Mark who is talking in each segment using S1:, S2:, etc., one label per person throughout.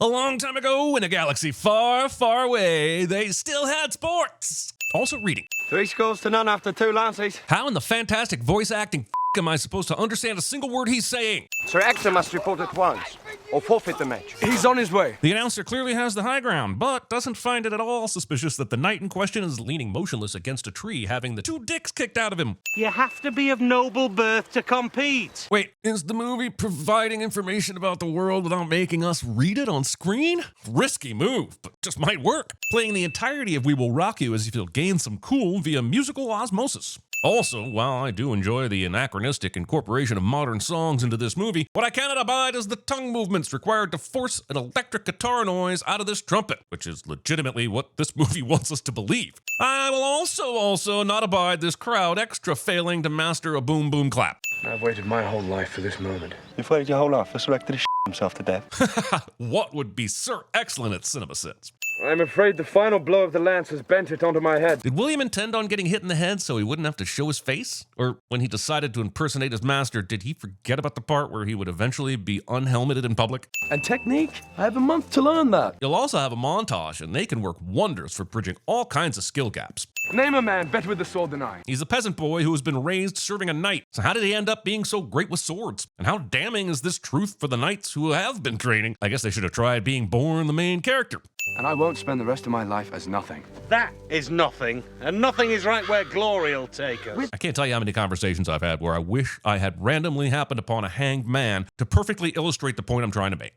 S1: A long time ago, in a galaxy far, far away, they still had sports. Also reading.
S2: 3 scores to none after 2 lances.
S1: How in the fantastic voice acting am I supposed to understand a single word he's saying?
S2: Sir Ector must report at once, or forfeit the match.
S3: He's on his way.
S1: The announcer clearly has the high ground, but doesn't find it at all suspicious that the knight in question is leaning motionless against a tree, having the 2 dicks kicked out of him.
S4: You have to be of noble birth to compete.
S1: Wait, is the movie providing information about the world without making us read it on screen? Risky move, but just might work. Playing the entirety of We Will Rock You as if you'll gain some cool via musical osmosis. Also, while I do enjoy the anachronistic incorporation of modern songs into this movie, what I cannot abide is the tongue movements required to force an electric guitar noise out of this trumpet, which is legitimately what this movie wants us to believe. I will also not abide this crowd extra failing to master a boom boom clap.
S3: I've waited my whole life for this moment.
S2: You've waited your whole life for Sir Ector to himself to death.
S1: What would be Sir Excellent at CinemaSins?
S3: I'm afraid the final blow of the lance has bent it onto my head.
S1: Did William intend on getting hit in the head so he wouldn't have to show his face? Or when he decided to impersonate his master, did he forget about the part where he would eventually be unhelmeted in public?
S3: And technique? I have a month to learn that.
S1: You'll also have a montage, and they can work wonders for bridging all kinds of skill gaps.
S3: Name a man better with the sword than I.
S1: He's a peasant boy who has been raised serving a knight. So how did he end up being so great with swords? And how damning is this truth for the knights who have been training? I guess they should have tried being born the main character.
S3: And I won't spend the rest of my life as nothing.
S4: That is nothing, and nothing is right where glory will take us.
S1: I can't tell you how many conversations I've had where I wish I had randomly happened upon a hanged man to perfectly illustrate the point I'm trying to make.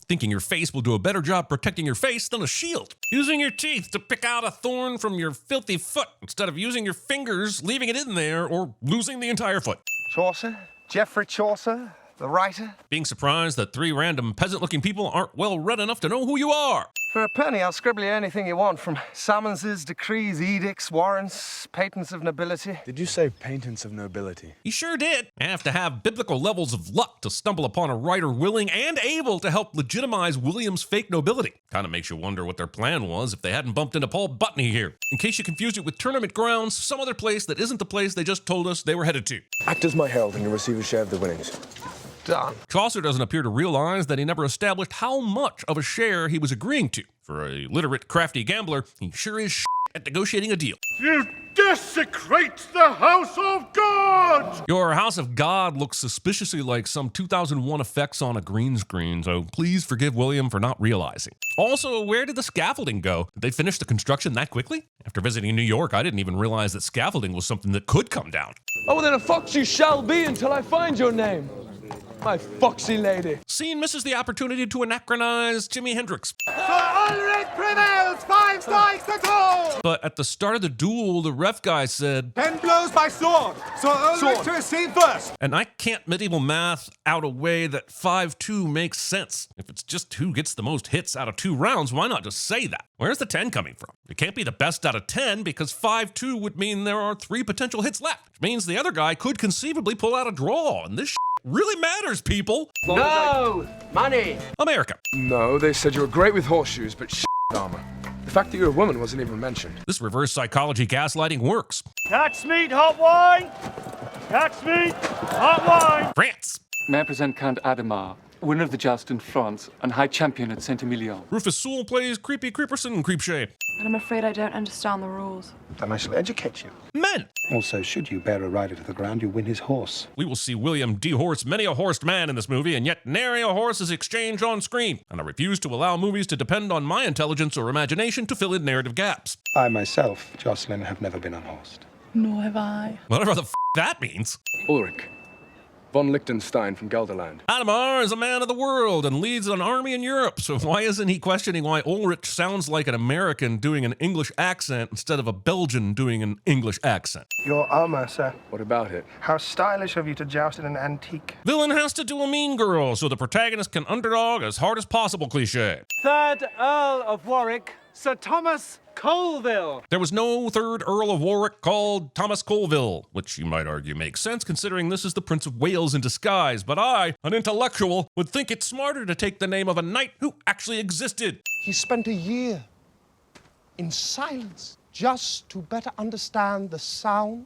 S1: Thinking your face will do a better job protecting your face than a shield. Using your teeth to pick out a thorn from your filthy foot instead of using your fingers, leaving it in there, or losing the entire foot.
S2: Chaucer? Geoffrey Chaucer? The writer?
S1: Being surprised that 3 random peasant-looking people aren't well read enough to know who you are.
S2: For a penny, I'll scribble you anything you want, from summonses, decrees, edicts, warrants, patents of nobility.
S3: Did you say patents of nobility?
S1: He sure did. You have to have biblical levels of luck to stumble upon a writer willing and able to help legitimize William's fake nobility. Kind of makes you wonder what their plan was if they hadn't bumped into Paul Bettany here. In case you confused it with tournament grounds, some other place that isn't the place they just told us they were headed to.
S3: Act as my herald and you'll receive a share of the winnings.
S2: Done.
S1: Chaucer doesn't appear to realize that he never established how much of a share he was agreeing to. For a literate, crafty gambler, he sure is at negotiating a deal.
S5: You desecrate the house of God!
S1: Your house of God looks suspiciously like some 2001 effects on a green screen, so please forgive William for not realizing. Also, where did the scaffolding go? Did they finish the construction that quickly? After visiting New York, I didn't even realize that scaffolding was something that could come down.
S3: Oh, then a fox you shall be until I find your name. My foxy lady.
S1: Scene misses the opportunity to anachronize Jimi Hendrix.
S5: Sir Ulrich prevails, 5 strikes to 2!
S1: But at the start of the duel, the ref guy said,
S5: 10 blows by sword. Sir Ulrich to receive first.
S1: and I can't medieval math out a way that 5-2 makes sense. If it's just who gets the most hits out of 2 rounds, why not just say that? Where's the 10 coming from? It can't be the best out of 10 because 5-2 would mean there are 3 potential hits left, which means the other guy could conceivably pull out a draw, and this really matters, people.
S2: No! Money!
S1: America.
S3: No, they said you were great with horseshoes, but armor. The fact that you're a woman wasn't even mentioned.
S1: This reverse psychology gaslighting works.
S4: Cat's meat, hot wine! Cat's meat, hot wine!
S1: France.
S6: May I present Count Adhemar, winner of the joust in France and high champion at Saint-Emilion.
S1: Rufus Sewell plays Creepy Creeperson Creepshay.
S7: And I'm afraid I don't understand the rules.
S2: Then I shall educate you.
S1: Men.
S8: Also, should you bear a rider to the ground, you win his horse.
S1: We will see William dehorse many a horsed man in this movie, and yet nary a horse is exchanged on screen. And I refuse to allow movies to depend on my intelligence or imagination to fill in narrative gaps.
S8: I myself, Jocelyn, have never been unhorsed.
S7: Nor have I.
S1: Whatever the that means.
S3: Ulrich. Von Liechtenstein from Gelderland.
S1: Adhemar is a man of the world and leads an army in Europe, so why isn't he questioning why Ulrich sounds like an American doing an English accent instead of a Belgian doing an English accent?
S2: Your armor, sir.
S3: What about it?
S2: How stylish of you to joust in an antique.
S1: Villain has to do a mean girl, so the protagonist can underdog as hard as possible cliche.
S4: 3rd Earl of Warwick, Sir Thomas Colville.
S1: There was no 3rd Earl of Warwick called Thomas Colville, which you might argue makes sense considering this is the Prince of Wales in disguise, but I, an intellectual, would think it's smarter to take the name of a knight who actually existed.
S9: He spent a year in silence just to better understand the sound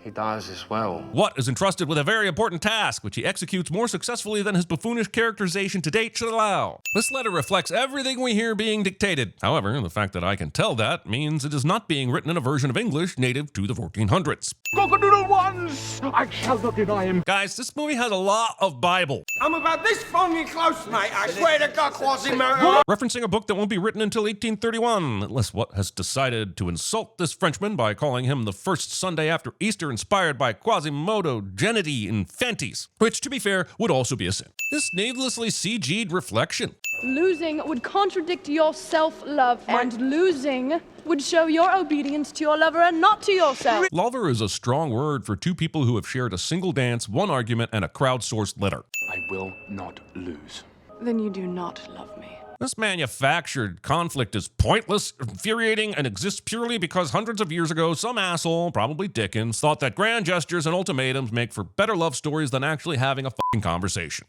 S3: He dies as well.
S1: Watt is entrusted with a very important task, which he executes more successfully than his buffoonish characterization to date should allow. This letter reflects everything we hear being dictated. However, the fact that I can tell that means it is not being written in a version of English native to the 1400s.
S5: Cockadoodle ones! I shall not deny him.
S1: Guys, this movie has a lot of Bible.
S2: I'm about this phony close, mate. I swear to God,
S1: Quasimodo. Referencing a book that won't be written until 1831, unless Watt has decided to insult this Frenchman by calling him the first Sunday after Easter inspired by Quasimodo Geniti Infantis, which, to be fair, would also be a sin. This needlessly CG'd reflection.
S9: Losing would contradict your self-love, and losing would show your obedience to your lover and not to yourself.
S1: Lover is a strong word for two people who have shared a single dance, one argument, and a crowdsourced letter.
S3: I will not lose.
S7: Then you do not love me.
S1: This manufactured conflict is pointless, infuriating, and exists purely because hundreds of years ago, some asshole, probably Dickens, thought that grand gestures and ultimatums make for better love stories than actually having a fucking conversation.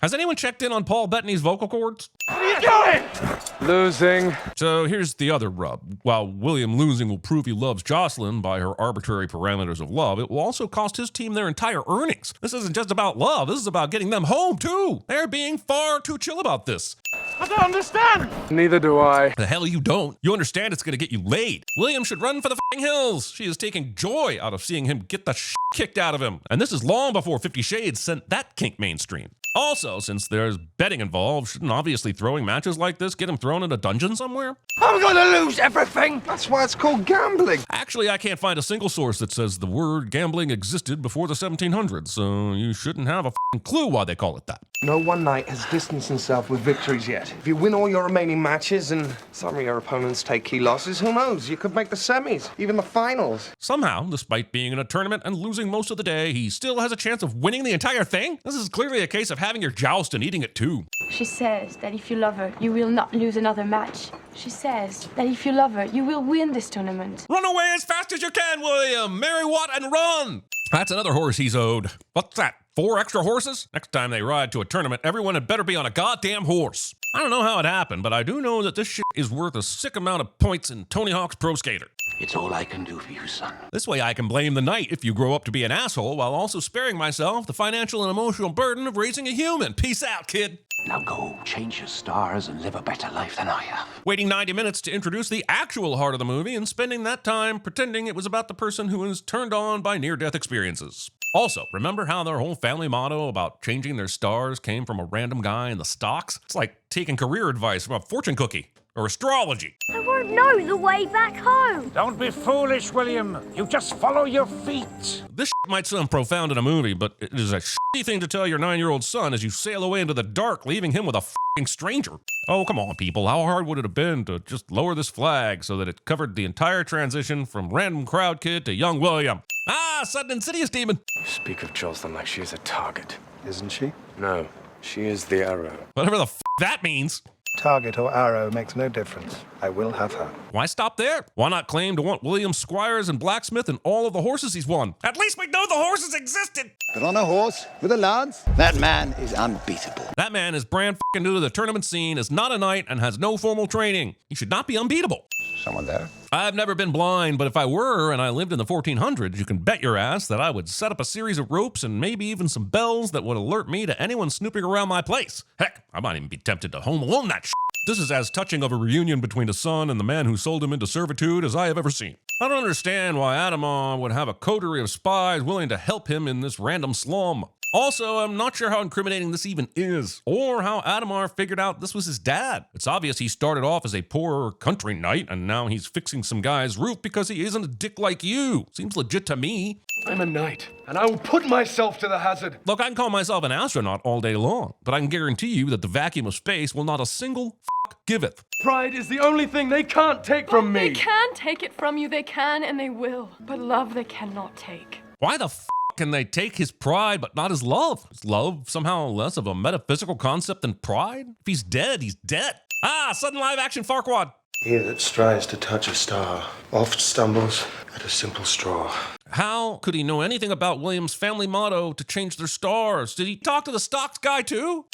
S1: Has anyone checked in on Paul Bettany's vocal cords?
S5: What are you doing?
S8: Losing.
S1: So here's the other rub. While William losing will prove he loves Jocelyn by her arbitrary parameters of love, it will also cost his team their entire earnings. This isn't just about love, this is about getting them home too. They're being far too chill about this.
S5: I don't understand.
S8: Neither do I.
S1: The hell you don't. You understand it's gonna get you laid. William should run for the f***ing hills. She is taking joy out of seeing him get the shit kicked out of him. And this is long before 50 Shades sent that kink mainstream. Also, since there's betting involved, shouldn't obviously throwing matches like this get him thrown in a dungeon somewhere?
S2: I'm gonna lose everything. That's why it's called gambling.
S1: Actually, I can't find a single source that says the word gambling existed before the 1700s, so you shouldn't have a f***ing clue why they call it that.
S2: No one knight has distanced himself with victories yet. If you win all your remaining matches and some of your opponents take key losses, who knows? You could make the semis, even the finals.
S1: Somehow, despite being in a tournament and losing most of the day, he still has a chance of winning the entire thing? This is clearly a case of having your joust and eating it too.
S10: She says that if you love her, you will not lose another match. She says that if you love her, you will win this tournament.
S1: Run away as fast as you can, William! Marry Watt and run! That's another horse he's owed. What's that? 4 extra horses? Next time they ride to a tournament, everyone had better be on a goddamn horse. I don't know how it happened, but I do know that this shit is worth a sick amount of points in Tony Hawk's Pro Skater.
S11: It's all I can do for you, son.
S1: This way I can blame the knight if you grow up to be an asshole while also sparing myself the financial and emotional burden of raising a human. Peace out, kid.
S11: Now go, change your stars and live a better life than I have.
S1: Waiting 90 minutes to introduce the actual heart of the movie and spending that time pretending it was about the person who was turned on by near-death experiences. Also, remember how their whole family motto about changing their stars came from a random guy in the stocks? It's like taking career advice from a fortune cookie or astrology.
S12: I won't know the way back home.
S4: Don't be foolish, William. You just follow your feet.
S1: This might sound profound in a movie, but it is a shitty thing to tell your 9-year-old son as you sail away into the dark, leaving him with a f***ing stranger. Oh, come on, people. How hard would it have been to just lower this flag so that it covered the entire transition from random crowd kid to young William? Ah, sudden insidious demon.
S3: You speak of Jocelyn like she is a target.
S8: Isn't she?
S3: No, she is the arrow.
S1: Whatever the f that means.
S8: Target or arrow makes no difference. I will have her.
S1: Why stop there? Why not claim to want William Squires and Blacksmith and all of the horses he's won? At least we know the horses existed!
S13: But on a horse, with a lance, that man is unbeatable.
S1: That man is brand f***ing new to the tournament scene, is not a knight, and has no formal training. He should not be unbeatable.
S13: Someone there?
S1: I've never been blind, but if I were and I lived in the 1400s, you can bet your ass that I would set up a series of ropes and maybe even some bells that would alert me to anyone snooping around my place. Heck, I might even be tempted to home alone that shit. This is as touching of a reunion between a son and the man who sold him into servitude as I have ever seen. I don't understand why Adamar would have a coterie of spies willing to help him in this random slum. Also, I'm not sure how incriminating this even is, or how Adamar figured out this was his dad. It's obvious he started off as a poor country knight, and now he's fixing some guy's roof because he isn't a dick like you. Seems legit to me.
S8: I'm a knight, and I will put myself to the hazard.
S1: Look, I can call myself an astronaut all day long, but I can guarantee you that the vacuum of space will not a single giveth.
S8: Pride is the only thing they can't take from me.
S9: They can take it from you, they can and they will. But love they cannot take.
S1: Why the can they take his pride but not his love? Is love somehow less of a metaphysical concept than pride? If he's dead, he's dead. Ah, sudden live action Farquaad.
S2: He that strives to touch a star oft stumbles at a simple straw.
S1: How could he know anything about William's family motto to change their stars? Did he talk to the stocks guy too?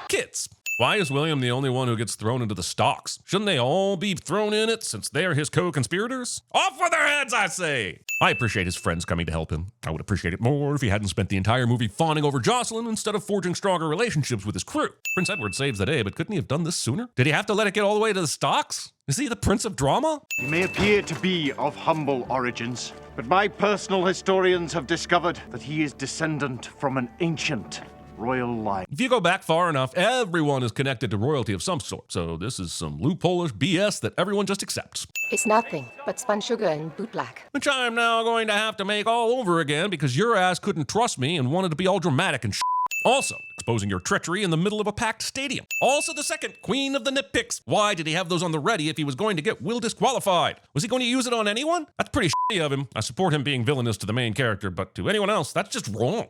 S1: Kids. Why is William the only one who gets thrown into the stocks? Shouldn't they all be thrown in it since they're his co-conspirators? Off with their heads, I say! I appreciate his friends coming to help him. I would appreciate it more if he hadn't spent the entire movie fawning over Jocelyn instead of forging stronger relationships with his crew. Prince Edward saves the day, but couldn't he have done this sooner? Did he have to let it get all the way to the stocks? Is he the Prince of Drama?
S5: He may appear to be of humble origins, but my personal historians have discovered that he is descendant from an ancient royal line.
S1: If you go back far enough, everyone is connected to royalty of some sort. So this is some loophole-ish BS that everyone just accepts.
S14: It's nothing but spun sugar and bootblack.
S1: Which I'm now going to have to make all over again because your ass couldn't trust me and wanted to be all dramatic and shit. Also, exposing your treachery in the middle of a packed stadium. Also the second, queen of the nitpicks. Why did he have those on the ready if he was going to get Will disqualified? Was he going to use it on anyone? That's pretty shitty of him. I support him being villainous to the main character, but to anyone else, that's just wrong.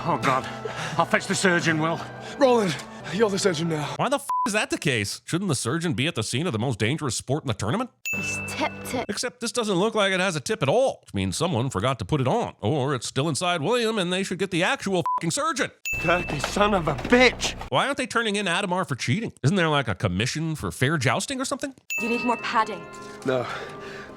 S5: Oh, God. I'll fetch the surgeon, Will.
S8: Roland, you're the surgeon now.
S1: Why the is that the case? Shouldn't the surgeon be at the scene of the most dangerous sport in the tournament?
S12: He's tipped it.
S1: Except this doesn't look like it has a tip at all, which means someone forgot to put it on. Or it's still inside William and they should get the actual fucking surgeon.
S5: Dirty son of a bitch!
S1: Why aren't they turning in Adamar for cheating? Isn't there like a commission for fair jousting or something?
S14: You need more padding.
S8: No,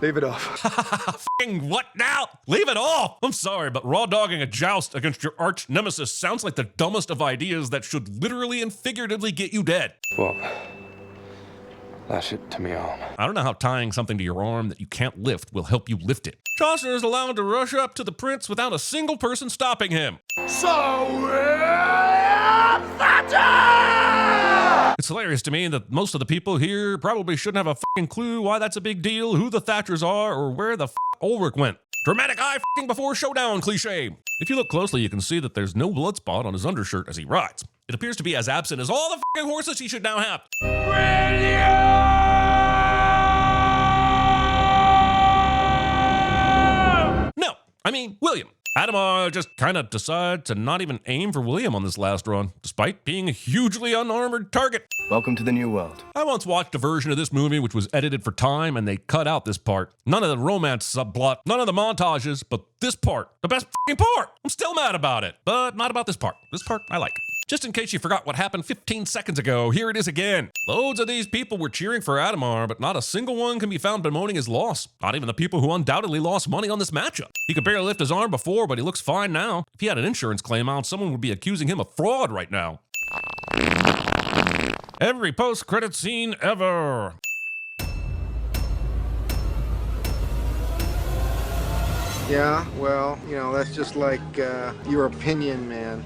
S8: leave it off.
S1: Fucking what now? Leave it off! I'm sorry, but raw dogging a joust against your arch nemesis sounds like the dumbest of ideas that should literally and figuratively get you dead.
S3: Well, lash it to me arm.
S1: I don't know how tying something to your arm that you can't lift will help you lift it. Chaucer is allowed to rush up to the prince without a single person stopping him. It's hilarious to me that most of the people here probably shouldn't have a fucking clue why that's a big deal, who the Thatchers are, or where the Ulrich went. Dramatic eye fucking before showdown cliche. If you look closely, you can see that there's no blood spot on his undershirt as he rides. It appears to be as absent as all the fucking horses he should now have. No, I mean William. Adamar just kind of decided to not even aim for William on this last run, despite being a hugely unarmored target.
S15: Welcome to the new world.
S1: I once watched a version of this movie which was edited for time and they cut out this part. None of the romance subplot, none of the montages, but this part, the best fucking part. I'm still mad about it, but not about this part. This part I like. Just in case you forgot what happened 15 seconds ago, here it is again. Loads of these people were cheering for Adamar, but not a single one can be found bemoaning his loss. Not even the people who undoubtedly lost money on this matchup. He could barely lift his arm before, but he looks fine now. If he had an insurance claim out, someone would be accusing him of fraud right now. Every post-credit scene ever.
S2: Yeah, well, you know, that's just like your opinion, man.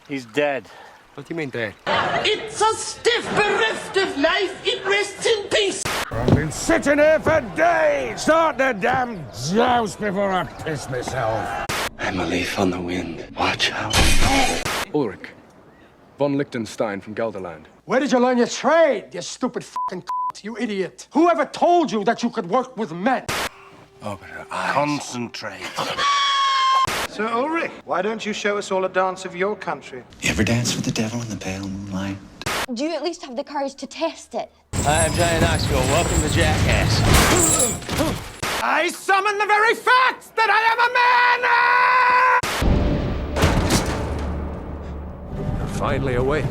S16: He's dead.
S2: What do you mean dead?
S17: It's a stiff bereft of life. It rests in peace.
S18: I've been sitting here for days. Start the damn joust before I piss myself.
S3: I'm a leaf on the wind. Watch out.
S15: Ulrich von Liechtenstein from Gelderland.
S18: Where did you learn your trade, you stupid fucking you idiot? Whoever told you that you could work with men?
S3: Open her eyes.
S16: Concentrate.
S2: Sir Ulrich, why don't you show us all a dance of your country?
S11: You ever dance with the devil in the pale moonlight?
S12: Do you at least have the courage to test it?
S17: I'm Johnny Knoxville. Welcome to Jackass.
S18: I summon the very fact that I am a man!
S15: You're finally awake.